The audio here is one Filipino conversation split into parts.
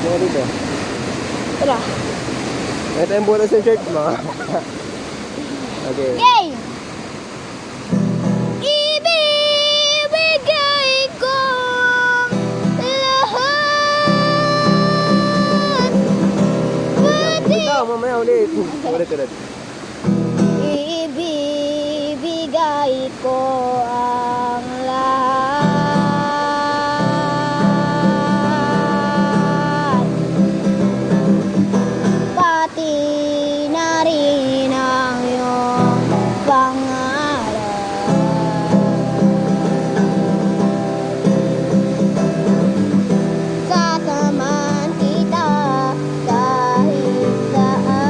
Mga dito. Tara. Ito yung butas sa shirt mo. Okay. Game! Ibibigay ko lahat. Ito, mamaya ulit. Ulit. Ibibigay ko ang lahat. Pati na rin ang iyong pangarap. Sasamahan kita kahit saan.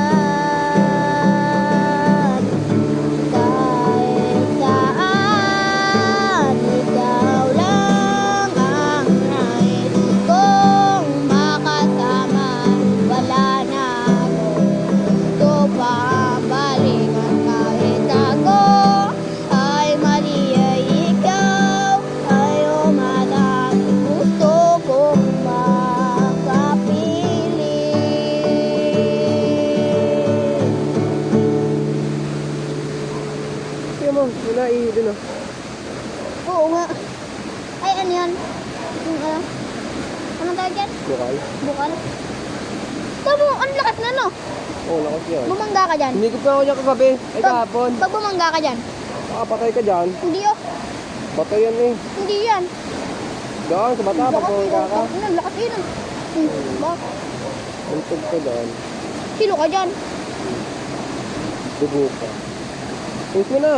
Kahit saan, ikaw lang ang nais kong makasama. Wala na akong gusto pang balikan. Kahit ako ay mali ay ikaw ay umatang. Gusto kong makapili. Kaya mo, wala doon oh. Oo nga. Ay, ano yan? Yung ano? Anong tawag yan? Bukal. Bukal. Tamo, ang lakas na no? Oo, lakas yan. Bumangga ka dyan. Hindi ko pa ako niya kagabi. Ay, kahapon. Pag bumangga ka dyan. Makapatay ka dyan. Hindi oh. Batay yan eh. Hindi yan. Doon, sa bata, pag bumangga ka. Ang lakas yun. Bakit? Untog ka doon. Silo ka dyan. Dugo ka. Push mo na.